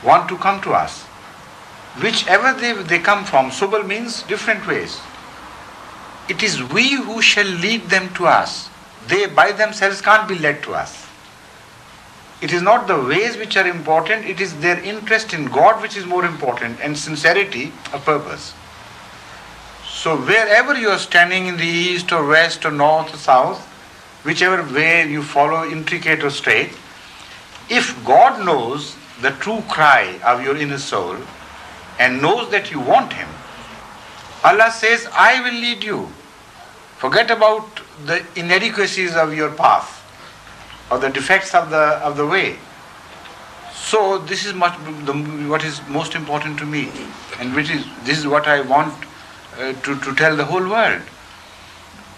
want to come to us. Whichever they come from, subul means different ways. It is we who shall lead them to us. They by themselves can't be led to us. It is not the ways which are important, it is their interest in God which is more important, and sincerity of purpose. So wherever you are standing, in the east or west or north or south, whichever way you follow, intricate or straight, if God knows the true cry of your inner soul and knows that you want Him, Allah says, I will lead you. Forget about the inadequacies of your path or the defects of the way. So this is what is most important to me, and this is what I want to tell the whole world.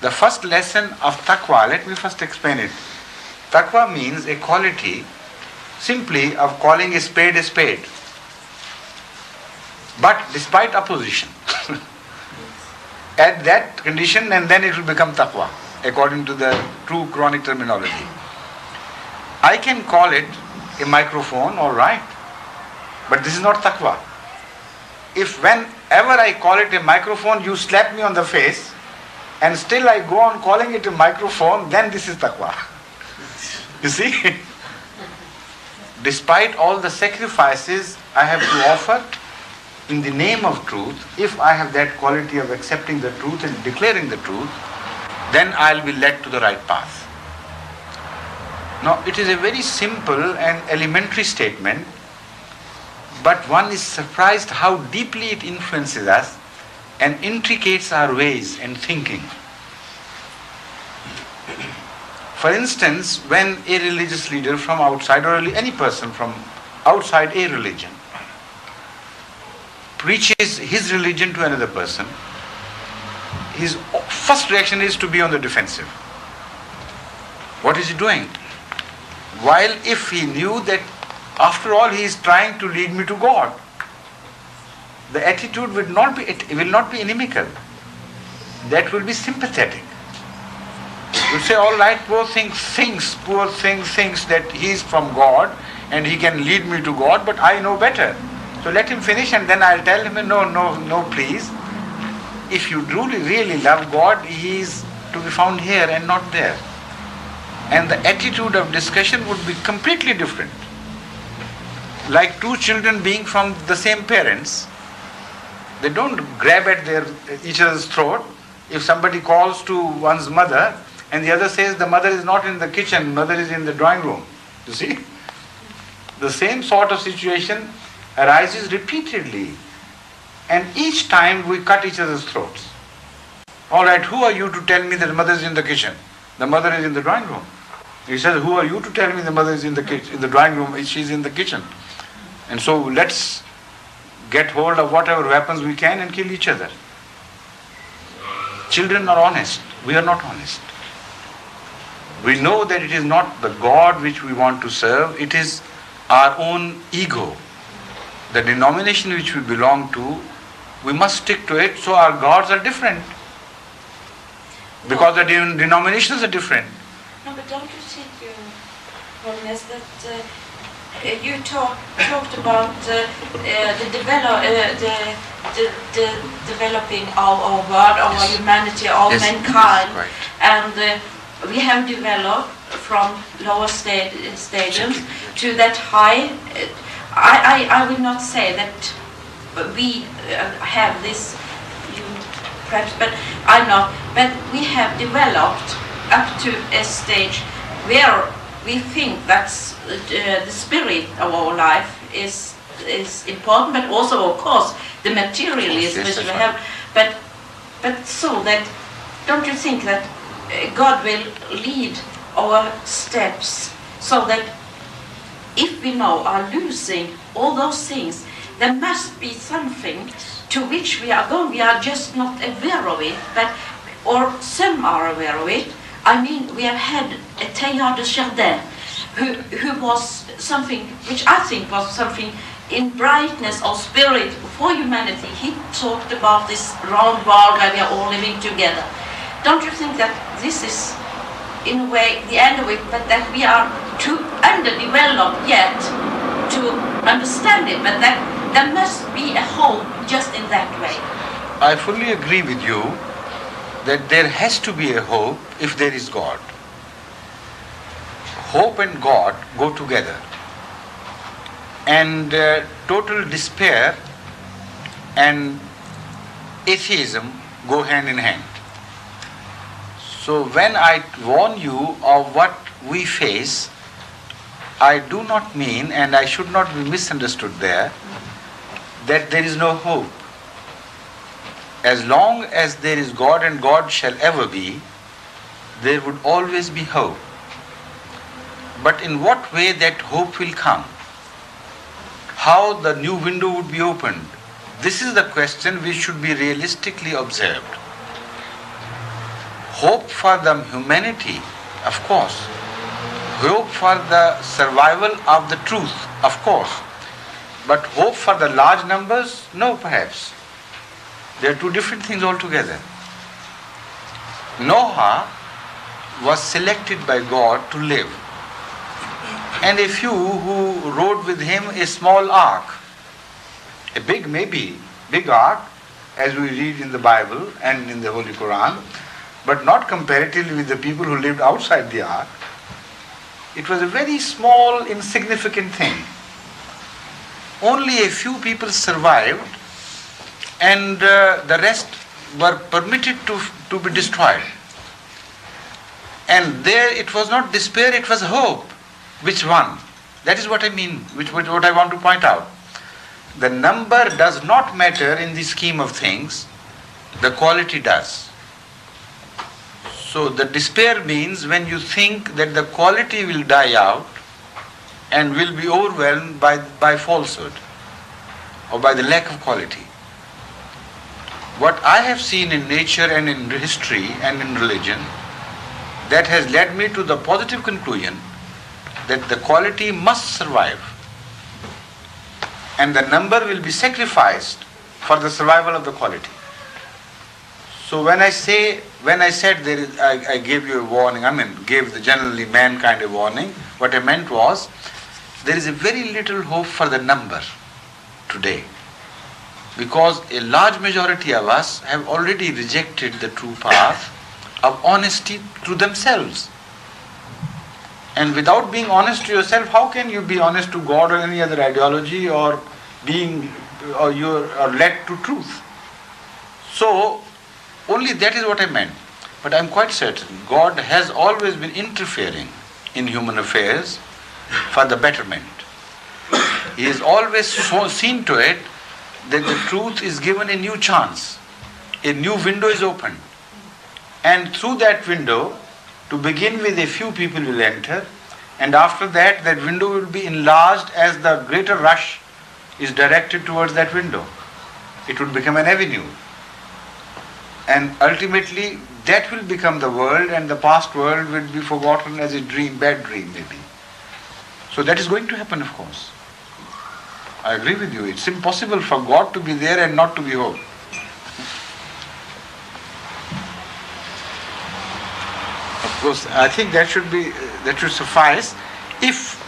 The first lesson of taqwa, let me first explain it. Taqwa means a quality simply of calling a spade, but despite opposition. At that condition, and then it will become taqwa, according to the true Quranic terminology. I can call it a microphone, all right, but this is not taqwa. If whenever I call it a microphone, you slap me on the face, and still I go on calling it a microphone, then this is taqwa. You see? Despite all the sacrifices I have to offer in the name of truth, if I have that quality of accepting the truth and declaring the truth, then I'll be led to the right path. Now, it is a very simple and elementary statement, but one is surprised how deeply it influences us and intricates our ways and thinking. For instance, when a religious leader from outside, or any person from outside a religion, preaches his religion to another person, his first reaction is to be on the defensive. What is he doing? While if he knew that after all he is trying to lead me to God, the attitude will not be inimical. That will be sympathetic. You say, all right, poor thing thinks that he is from God and he can lead me to God, but I know better. So let him finish, and then I'll tell him, no, please. If you really love God, He is to be found here and not there. And the attitude of discussion would be completely different. Like two children being from the same parents, they don't grab at each other's throat. If somebody calls to one's mother, and the other says the mother is not in the kitchen, mother is in the drawing room. You see? The same sort of situation arises repeatedly, and each time we cut each other's throats. All right, who are you to tell me that the mother is in the kitchen? The mother is in the drawing room. He says, who are you to tell me the mother is in the drawing room? She's in the kitchen. And so let's get hold of whatever weapons we can and kill each other. Children are honest. We are not honest. We know that it is not the God which we want to serve. It is our own ego. The denomination which we belong to, we must stick to it, so our gods are different. Because the denominations are different. No, but don't you think, Holiness, that you talked about the developing our world, our humanity, our mankind, right. And we have developed from lower stadiums to that high. I will not say that we have this, you perhaps, but I'm not. But we have developed up to a stage where we think that's the spirit of our life is important, but also, of course, the materialism which we have. But so that, don't you think that God will lead our steps so that if we now are losing all those things, there must be something to which we are going. We are just not aware of it, or some are aware of it. I mean, we have had a Teilhard de Chardin, who was something which I think was something in brightness of spirit for humanity. He talked about this round world where we are all living together. Don't you think that this is, in a way, the end of it, but that we are too underdeveloped yet to understand it, but there must be a hope just in that way. I fully agree with you that there has to be a hope if there is God. Hope and God go together. And total despair and atheism go hand in hand. So when I warn you of what we face, I do not mean, and I should not be misunderstood there, that there is no hope. As long as there is God and God shall ever be, there would always be hope. But in what way that hope will come? How the new window would be opened? This is the question which should be realistically observed. Hope for the humanity, of course. Hope for the survival of the truth, of course. But hope for the large numbers? No, perhaps. They are two different things altogether. Noah was selected by God to live. And a few who rode with him a small ark. A big, maybe, big ark, as we read in the Bible and in the Holy Quran, but not comparatively with the people who lived outside the ark. It was a very small, insignificant thing. Only a few people survived, and the rest were permitted to be destroyed. And there it was not despair, it was hope. Which one? That is what I mean, what I want to point out. The number does not matter in the scheme of things, the quality does. So the despair means when you think that the quality will die out and will be overwhelmed by falsehood or by the lack of quality. What I have seen in nature and in history and in religion, that has led me to the positive conclusion that the quality must survive and the number will be sacrificed for the survival of the quality. So when I said I gave you a warning, gave the generally mankind a warning, what I meant was there is a very little hope for the number today, because a large majority of us have already rejected the true path of honesty to themselves. And without being honest to yourself, how can you be honest to God or any other ideology or you are led to truth? So only that is what I meant. But I am quite certain God has always been interfering in human affairs for the betterment. He has always seen to it that the truth is given a new chance. A new window is opened. And through that window, to begin with, a few people will enter, and after that window will be enlarged as the greater rush is directed towards that window. It will become an avenue. And ultimately, that will become the world, and the past world will be forgotten as a dream, bad dream maybe. So that is going to happen, of course. I agree with you. It's impossible for God to be there and not to be hope. Of course, I think that should suffice. If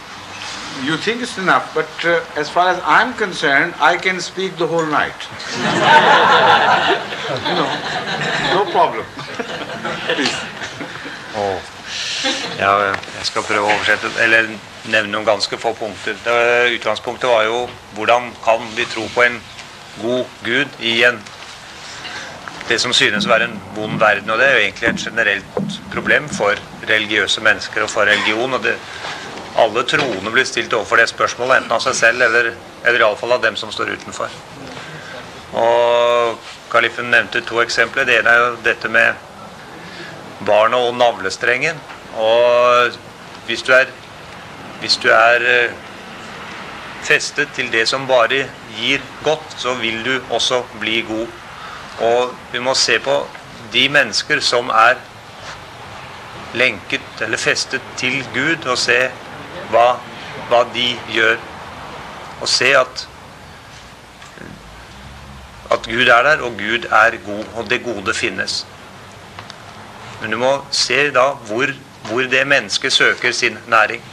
you think it's enough, but as far as I'm concerned, I can speak the whole night. No problem. Please. Ja, jeg skal prøve å oversette, eller nevne noen ganske få punkter. Utgangspunktet var jo, hvordan kan vi tro på en god Gud i det som synes å være en vond verden, og det er jo egentlig et generelt problem for religiøse mennesker og for religion, og alle troende blir stilt overfor det spørsmålet, enten av seg selv, eller i alle fall av dem som står utenfor. Og Kalifen nevnte 2 eksempler. Det ene er jo dette med barnet og navlestrengen, og hvis du er festet til det som bare gir godt, så vil du også bli god. Og vi må se på de mennesker som er lenket eller festet til Gud, og se hva de gjør, og se at Gud er der, og Gud er god, og det gode finnes. Men du må se da hvor det mennesket søker sin næring.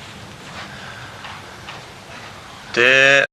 Det